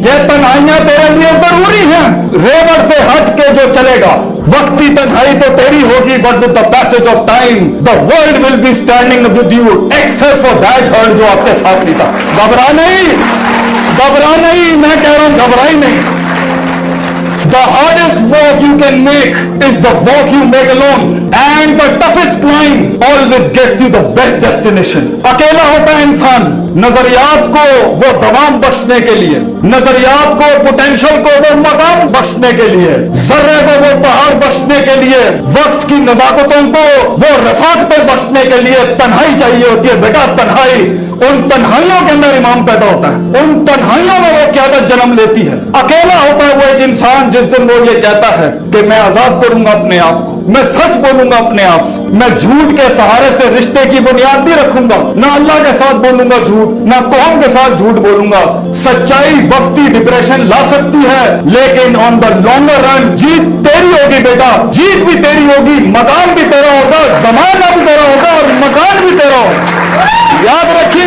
یہ تنہائیاں تیرے لیے ضروری ہیں، ریور سے ہٹ کے جو چلے گا، وقتی تنہائی تو تیری ہوگی، but with the passage of time the world will be standing with you except for that hurt جو آپ کے ساتھ نہیں تھا۔ گھبرا نہیں، میں کہہ رہا ہوں گھبرائی نہیں۔ The hardest walk you can make is the walk you make alone, and the toughest climb always gets you the best destination. اکیلا ہوتا ہے انسان نظریات کو وہ دوام بخشنے کے لیے، نظریات کو پوٹینشل کو وہ مقام بخشنے کے لیے، ذرے کو وہ پہاڑ بخشنے کے لیے، وقت کی نزاکتوں کو وہ رفاقتیں بخشنے کے لیے تنہائی چاہیے ہوتی ہے۔ بیٹا تنہائی، ان تنہائیوں کے اندر امام پیدا ہوتا ہے، ان تنہائیوں میں وہ قیادت جنم لیتی ہے۔ اکیلا ہوتا ہے وہ ایک انسان جس دن وہ یہ کہتا ہے کہ میں آزاد کروں گا اپنے آپ کو، میں سچ بولوں گا اپنے آپ سے، میں جھوٹ کے سہارے سے رشتے کی بنیاد نہیں رکھوں گا، نہ اللہ کے ساتھ بولوں گا جھوٹ، نہ قوم کے ساتھ جھوٹ بولوں گا۔ سچائی وقتی ڈپریشن لا سکتی ہے، لیکن آن دا لانگر رن جیت تیری ہوگی بیٹا، جیت بھی تیری ہوگی، مقام بھی تیرا ہوگا، زمانہ بھی تیرا ہوگا اور مکان بھی تیرا ہوگا۔ یاد رکھیے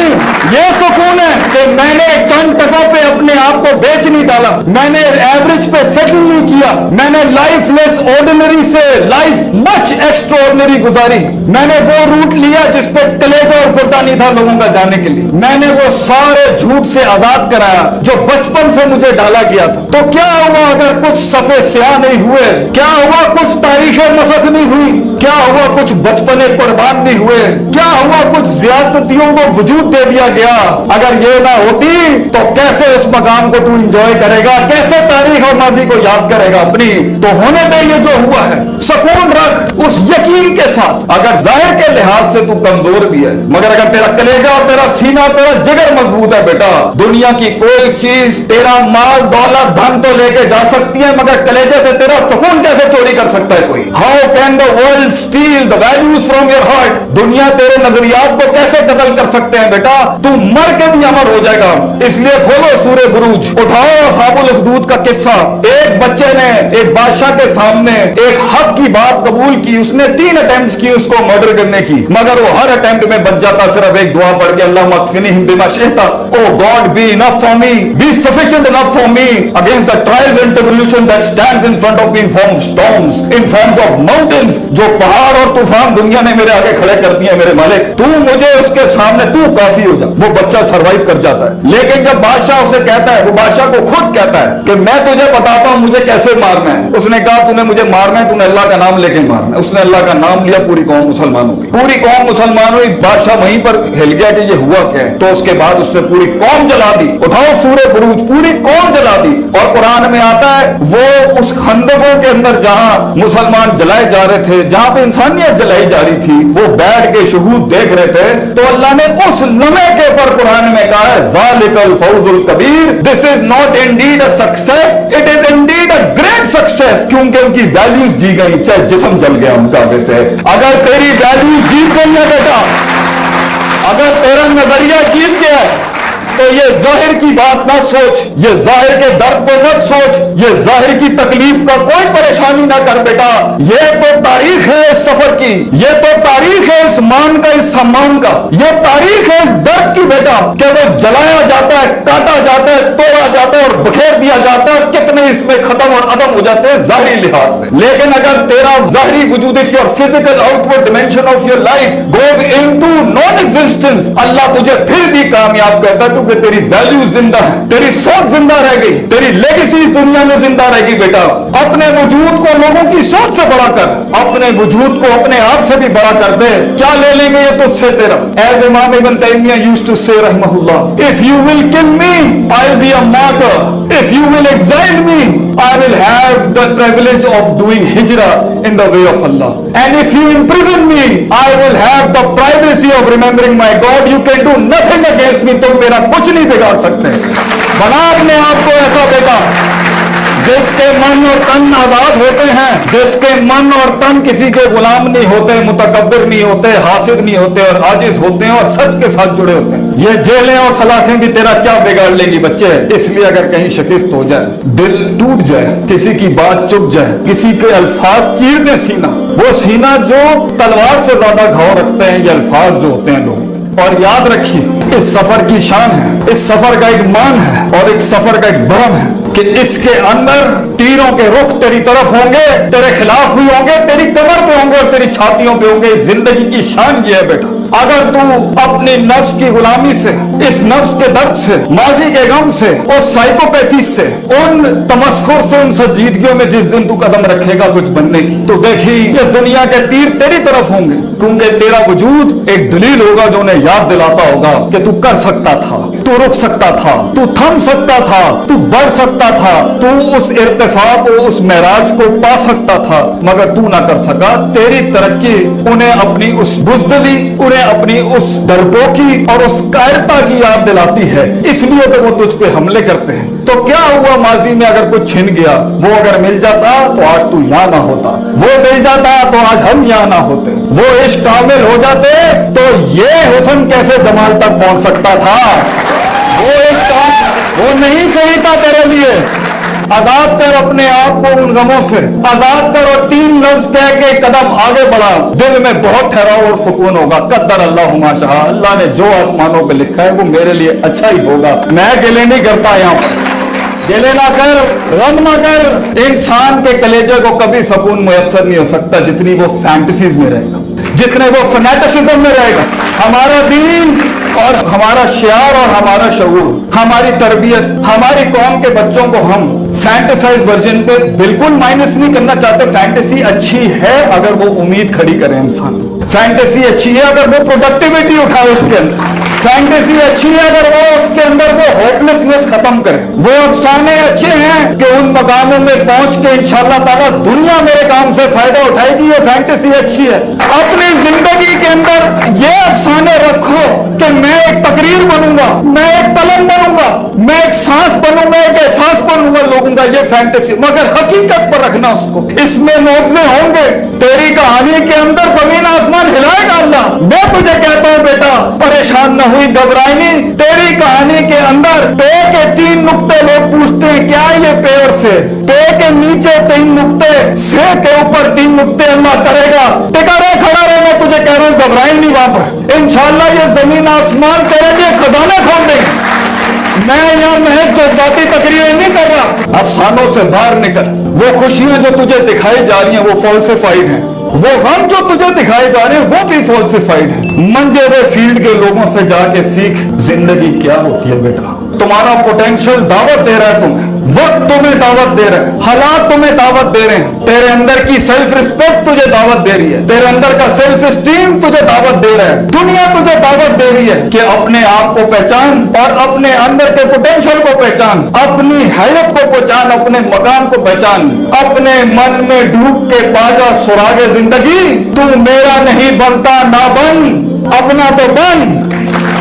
یہ سکون ہے کہ میں نے چند ٹکوں پہ اپنے آپ کو بیچ نہیں ڈالا، میں نے ایوریج پہ سیٹل نہیں کیا، میں نے لائف لیس آرڈینری سے لائف مچ ایکسٹرا آرڈینری گزاری، میں نے وہ روٹ لیا جس پہ کلیجہ اور گردہ نہیں تھا لوگوں کا جانے کے لیے، میں نے وہ سارے جھوٹ سے آزاد کرایا جو بچپن سے مجھے ڈالا گیا تھا۔ تو کیا ہوا اگر کچھ صفحے سیاہ نہیں ہوئے؟ کیا ہوا کچھ تاریخیں مسخ نہیں ہوئی؟ کیا ہوا کچھ بچپنے قربان نہیں ہوئے؟ کیا ہوا کچھ زیادتیوں کو وجود دے دیا گیا؟ اگر یہ نہ ہوتی تو کیسے اس مقام کو تو انجوائے کرے گا، کیسے تاریخ اور ماضی کو یاد کرے گا اپنی؟ تو ہونے دے یہ جو ہوا ہے، سکون رکھ اس یقین کے ساتھ، اگر ظاہر کے لحاظ سے تو کمزور بھی ہے، مگر اگر تیرا کلیجہ اور تیرا سینہ اور تیرا جگر مضبوط ہے بیٹا، دنیا کی کوئی چیز تیرا مال دولت دھن تو لے کے جا سکتی ہے، مگر کلیجے سے تیرا سکون کیسے چوری کر سکتا ہے کوئی؟ How can the world steal the values from your heart؟ دنیا تیرے نظریات کو کیسے قتل کر سکتے ہیں بیٹا؟ تو مر کے بھی امر ہو جائے گا۔ اس لیے کھولو سورہ بروج، اٹھاؤ اصحاب الاخدود کا قصہ۔ ایک بچے نے ایک بادشاہ کے سامنے ایک حق کی بات قبول کی، اس نے 3 اٹیمپٹس کی اس کو مرڈر کرنے کی، مگر وہ ہر اٹیمپٹ میں بچ جاتا صرف ایک دعا پڑھ کے، اللہم اکفنیہم بما شئت، O God be enough for me, be sufficient enough for me against the trials and tribulation that stands in front of me in form of storms, in forms of mountains۔ جو پہاڑ اور طوفان دنیا نے میرے آگے کھڑے کر دیے میرے مالک، تو مجھے اس کے سامنے تو کافی ہو جا۔ وہ بچہ سروائیو کر جاتا ہے، لیکن جب بادشاہ اسے کہتا ہے، وہ بادشاہ کو خود کہتا ہے کہ میں تجھے بتاتا ہوں مجھے کیسے مارنا ہے۔ اس نے کہا تو نے مجھے مارنا ہے، تو نے اللہ کا نام لے کے مارنا ہے۔ اس نے اللہ کا نام لیا، پوری قوم مسلمان ہو گئی، پوری قوم مسلمان ہوئی۔ بادشاہ وہیں پر ہل گیا کہ یہ ہوا کیا ہے، تو اس کے بعد اس نے پوری قوم جلا دی۔ اٹھاؤ سورہ بروج، پوری قوم جلا دی۔ اور قرآن میں آتا ہے وہ اس خندقوں کے اندر جہاں مسلمان جلائے جا رہے تھے، جہاں پہ انسانیت جلائی جا رہی تھی، وہ بیٹھ کے شہود دیکھ رہے تھے، تو اللہ نے اس لمحے کے اوپر قرآن میں کہا ہے ذالک الفوز الکبیر، this is not indeed a success, it is indeed a great success, کیونکہ ان کی ویلیوز جی گئی، چاہے جسم جل گیا ان کا آگے سے۔ اگر تیری ویلیوز جیت گئی ہے بیٹا، اگر تیرا نظریہ جیت گیا ہے، تو یہ ظاہر کی بات نہ سوچ، یہ ظاہر کے درد کو مت سوچ، یہ ظاہر کی تکلیف کا کوئی پریشانی نہ کر بیٹا۔ یہ تو تاریخ ہے اس سفر کی، یہ تو تاریخ ہے اس مان کا، اس سمان کا، یہ تاریخ ہے اس درد کی بیٹا، کہ وہ جلایا جاتا ہے، کاٹا جاتا ہے، توڑا جاتا ہے اور بکھیر دیا جاتا ہے، کتنے اس میں ختم اور عدم ہو جاتے ہیں ظاہری لحاظ سے۔ لیکن اگر تیرا ظاہری وجود is your physical outward dimension of your life goes into non-existence، اللہ تجھے پھر بھی کامیاب کرتا ہے، کہ تیری ویلیو زندہ ہے، تیری سوچ زندہ رہ گئی، تیری لیگیسی دنیا میں زندہ رہے گی بیٹا۔ اپنے وجود کو لوگوں کی سوچ سے بڑا کر، اپنے وجود کو اپنے آپ سے بھی بڑا کر دے، کیا لے لیں گے یہ تجھ سے تیرا؟ ایز امام ابن تیمیہ used to say رحمہ اللہ، if you will kill me I'll be a martyr, if you will exile me I will have the privilege of doing hijrah in the way of Allah, and if you imprison me I will have the privacy of remembering my God, you can do nothing against me، تم میرا کچھ نہیں بگاڑ سکتے۔ بنا اپنے آپ کو ایسا بیٹا جس کے من اور تن آزاد ہوتے ہیں، جس کے من اور تن کسی کے غلام نہیں ہوتے، متکبر نہیں ہوتے، حاسد نہیں ہوتے اور عاجز ہوتے ہیں اور سچ کے ساتھ جڑے ہوتے ہیں۔ یہ جیلیں اور سلاخیں بھی تیرا کیا بگاڑ لیں گی بچے؟ اس لیے اگر کہیں شکست ہو جائے، دل ٹوٹ جائے، کسی کی بات چپ جائے، کسی کے الفاظ چیر دیں سینہ، وہ سینہ جو تلوار سے زیادہ گھاؤ رکھتے ہیں یہ الفاظ جو ہوتے ہیں لوگ۔ اور یاد رکھیے इस सफर की शान है, इस सफर का एक मान है और इस सफर का एक भरम है कि इसके अंदर तीरों के रुख तेरी तरफ होंगे, तेरे खिलाफ भी होंगे, तेरी कमर पे होंगे और तेरी छातियों पे होंगे। जिंदगी की शान ये है बेटा, अगर तू अपनी नफ्स की गुलामी से, इस नफ्स के दर्द से, माजी के गम से, उस साइकोपैथी से, उन तमस्खुर से, उन संजीदगियों में जिस दिन तू कदम रखेगा कुछ बनने की, तो देखी ये दुनिया के तीर तेरी तरफ होंगे, क्योंकि तेरा वजूद एक दलील होगा जो उन्हें याद दिलाता होगा कि तू कर सकता था, तू रुक सकता था, तू थम सकता था, तू बढ़ सकता था, तू उस इर्तिफा को, उस महराज को पा सकता था, मगर तू ना कर सका। तेरी तरक्की उन्हें अपनी उस बुज़दिली, उन्हें अपनी उस डरपोकी और उस कायरता की याद दिलाती है, इसलिए तो वो तुझ पे हमले करते हैं। तो क्या हुआ माजी में अगर कुछ छिन गया, वो अगर मिल जाता तो आज तू यहाँ ना होता, वो मिल जाता तो आज हम यहाँ ना होते, वो इश्क कामिल हो जाते तो ये हुस्न कैसे जमाल तक पहुंच सकता था। वो इश्क वो नहीं सही था तेरे लिए। आजाद कर अपने आप को उन गमों से, आजाद कर और 3 लफ्ज कह के कदम आगे बढ़ा, दिल में बहुत ठहराव और सुकून होगा। कद्दर अल्लाह मा शाह, अल्लाह ने जो आसमानों पे लिखा है वो मेरे लिए अच्छा ही होगा। मैं गिले नहीं करता, यहाँ पर गिले ना कर, गम ना कर। इंसान के कलेजे को कभी सुकून मुयस्सर नहीं हो सकता जितनी वो फैंटेसीज में रहेगा, जितने वो फनेटिसिज्म में रहेगा। हमारा दीन और हमारा शियार और हमारा शऊर, हमारी तरबियत, हमारी कौम के बच्चों को हम फैंटेसाइज वर्जन पे बिल्कुल माइनस नहीं करना चाहते। फैंटेसी अच्छी है अगर वो उम्मीद खड़ी करे इंसान, फैंटेसी अच्छी है अगर वो प्रोडक्टिविटी उठाए उसके अंदर, फैंटेसी अच्छी है अगर वो उसके अंदर वो होपलेसनेस खत्म करे। वो अफसाने अच्छे हैं कि उन मकामों में पहुंच के इंशाअल्लाह ताला दुनिया मेरे काम से फायदा उठाएगी, ये फैंटेसी अच्छी है। अपनी जिंदगी के अंदर ये अफसाने रखो कि मैं एक तकरीर बनूंगा, मैं एक कलम बनूंगा, मैं एक सांस बनूंगा, एक एहसास बनूंगा लोगों का, ये फैंटेसी। मगर हकीकत पर रखना उसको, इसमें मुआवजे होंगे। तेरी कहानी के अंदर जमीन आसमान हिलाएगा अल्लाह। मैं तुझे कहता हूं बेटा, परेशान न हुई, घबराई नहीं। तेरी कहानी के अंदर पे के 3 नुक्ते लोग पूछते हैं क्या ये पे और से, पे के नीचे 3 नुक्ते, से के ऊपर 3 नुक्ते अल्लाह करेगा। टिका रहे, खड़ा रहे, मैं तुझे कह रहा हूं घबराई नहीं। वहां पर इंशाअल्लाह ये जमीन आसमान तेरे लिए खजाने खोल देंगे। मैं यहाँ महज जज्बाती तकरीरें नहीं कर रहा, अफसानों से बाहर निकल। वो खुशियां जो तुझे दिखाई जा रही हैं वो फॉल्सिफाइड हैं, वो गम जो तुझे दिखाए जा रहे हैं वो भी फॉल्सिफाइड है। मंजे हुए फील्ड के लोगों से जाके सीख जिंदगी क्या होती है बेटा। तुम्हारा पोटेंशियल दावत दे रहा है तुम्हें, वक्त तुम्हें दावत दे रहा है, हालात तुम्हें दावत दे रहे हैं, तेरे अंदर की सेल्फ रिस्पेक्ट तुझे दावत दे रही है, तेरे अंदर का सेल्फ स्टीम तुझे दावत दे रहा है, दुनिया तुझे दावत दे रही है कि अपने आप को पहचान और अपने अंदर के पोटेंशियल को पहचान, अपनी हैरत को पहचान, अपने मकाम को पहचान, अपने मन में डूब के पाजा सुरागे जिंदगी। तू मेरा नहीं बनता ना बन, अपना तो बन।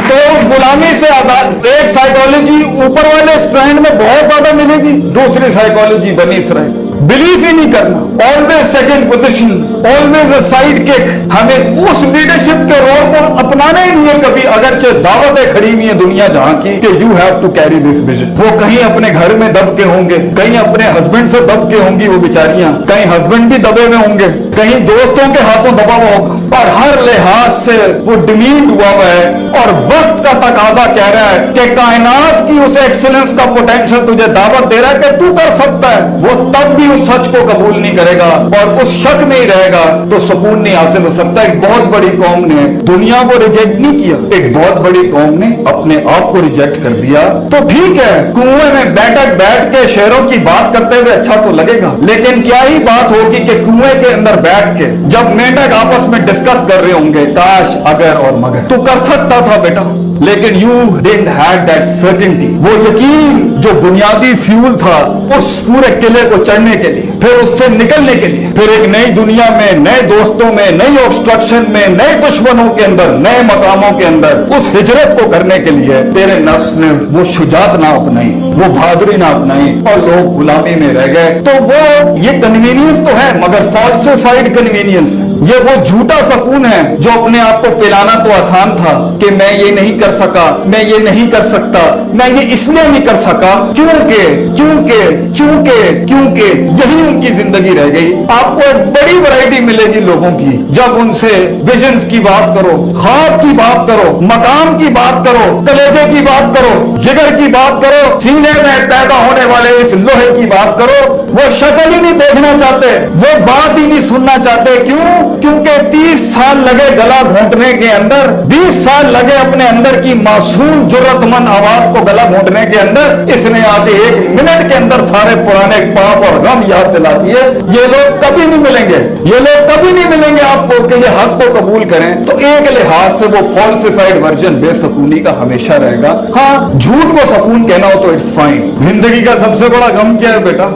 तो उस गुलामी से आजाद। एक साइकोलॉजी ऊपर वाले स्ट्रैंड में बहुत ज्यादा मिलेगी, दूसरी साइकोलॉजी बनी इसराइल, बिलीव ही नहीं करना, always second position, always a side kick. हमें उस लीडरशिप के रोल को अपनाना ही नहीं है कभी, अगरचे दावतें खड़ी हुई है दुनिया जहां की कि you have to carry this vision. वो कहीं अपने घर में दब के होंगे, कहीं अपने हस्बैंड से दब के होंगी वो बेचारियां, कहीं हस्बैंड भी दबे हुए होंगे, कहीं दोस्तों के हाथों दबा हुआ होगा, और हर लिहाज से वो डिमीट हुआ हुआ है। और वक्त का तकाजा कह रहा है कि कायनात की उस एक्सीलेंस का पोटेंशियल तुझे दावत दे रहा है कि तू कर सकता है। वो तब भी उस सच को कबूल नहीं करेगा और उस शक में ही रहेगा तो सुकून नहीं हासिल हो सकता। एक बहुत बड़ी कौम ने दुनिया को रिजेक्ट नहीं किया, एक बहुत बड़ी कौम ने अपने आप को रिजेक्ट कर दिया। तो ठीक है, कुएं में बैठ के शेरों की बात करते हुए अच्छा तो लगेगा, लेकिन क्या ही बात होगी कि कुएं के अंदर बैठ के जब मेंढक आपस में डिस्कस कर रहे होंगे काश, अगर और मगर। तू कर सकता था बेटा, लेकिन you didn't have that certainty, वो यकीन जो बुनियादी फ्यूल था उस पूरे किले को चढ़ने के लिए, फिर उससे निकलने के लिए, फिर एक नई दुनिया में, नए दोस्तों में, नई ऑब्स्ट्रक्शन में, नए दुश्मनों के अंदर, नए मकामों के अंदर उस हिजरत को करने के लिए तेरे नफ्स ने वो शुजात ना अपनाई, वो बहादुरी ना अपनाई और लोग गुलामी में रह गए। तो वो ये कन्वीनियंस तो है मगर फॉल्सिफाइड कन्वीनियंस है। ये वो झूठा सुकून है जो अपने आप को पिलाना तो आसान था कि मैं ये नहीं कर सका, मैं ये नहीं कर सकता, मैं ये इसलिए नहीं कर सका क्योंकि क्योंकि क्योंकि क्योंकि यही उनकी जिंदगी रह गई। आपको एक बड़ी वैरायटी मिलेगी लोगों की जब उनसे विजन्स की बात करो, ख्वाब की बात करो, मकाम की बात करो, कलेजे की बात करो, जिगर की बात करो, सीने में पैदा होने वाले इस लोहे की बात करो। वो शक्ल ही नहीं देखना चाहते, वो बात ही नहीं सुनना चाहते। क्यों? क्योंकि 30 साल लगे गला घोंटने के अंदर, 20 साल लगे अपने अंदर की मासूम जुर्रतमंद आवाज को गला घोंटने के अंदर। इसने आके 1 मिनट के अंदर सारे पुराने पाप और गम याद दिला दिए। ये लोग कभी नहीं मिलेंगे, ये लोग कभी नहीं मिलेंगे आपको कि ये हक को कबूल करें। तो एक लिहाज से वो फॉल्सिफाइड वर्जन बेसकूनी का हमेशा रहेगा। हाँ, झूठ को सकून कहना हो तो इट्स फाइन। जिंदगी का सबसे बड़ा गम क्या है बेटा?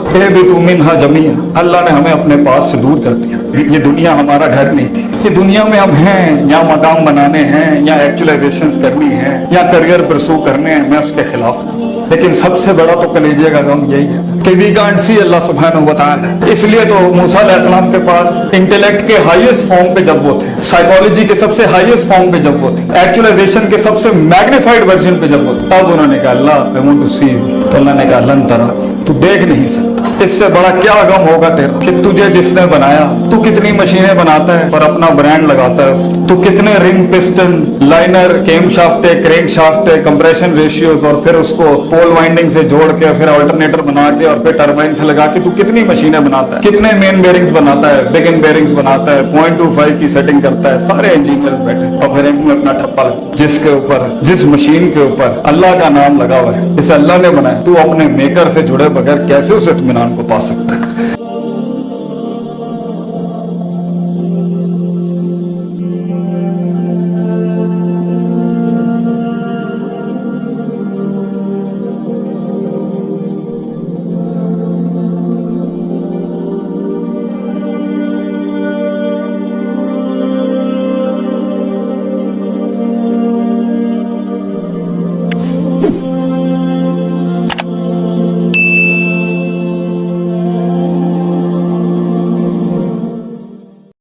तू मिन्हा जमिया, अल्लाह ने हमें अपने पास से दूर कर दिया। ये दुनिया हमारा घर नहीं थी। इस दुनिया में हम हैं, या मकाम बनाने हैं, या एक्चुअलाइजेशंस करनी है, या करियर परसू करने हैं, मैं उसके खिलाफ नहीं। लेकिन सबसे बड़ा तो कलेजे का गम यही है कि वी कांट सी अल्लाह सुब्हानहू व तआला। इसलिए तो मूसा अलैहिस्सलाम के पास इंटेलेक्ट के हाईएस्ट फॉर्म पे जब वो थे, साइकोलॉजी के सबसे हाईएस्ट फॉर्म पे जब वो थे, एक्चुअलाइजेशन के सबसे मैग्नीफाइड वर्जन पे जब वो थे, तब उन्होंने कहा Allah I want to see you. तो अल्लाह ने कहा लन तरा, तू देख नहीं सकता। इससे बड़ा क्या गम होगा तेरा कि तुझे जिसने बनाया, तू कितनी मशीनें बनाता है और अपना ब्रांड लगाता है, तू कितने ring, piston, liner, cam shaft, crank shaft, compression ratios और फिर उसको पोल वाइंडिंग से जोड़ के फिर अल्टरनेटर बना के और फिर टरबाइन से लगा के तू कितनी मशीनें बनाता है, कितने मेन बेयरिंग्स बनाता है, बिगिन बेयरिंग्स बनाता है, 0.25 की सेटिंग करता है। सारे इंजीनियर्स बैठे और फिर इनमें अपना ठप्पा लगा जिसके ऊपर, जिस मशीन के ऊपर अल्लाह का नाम लगा हुआ है, इसे अल्लाह ने बनाया। तू अपने मेकर से जुड़े बगैर कैसे उस इत्मीनान को पा सकता है?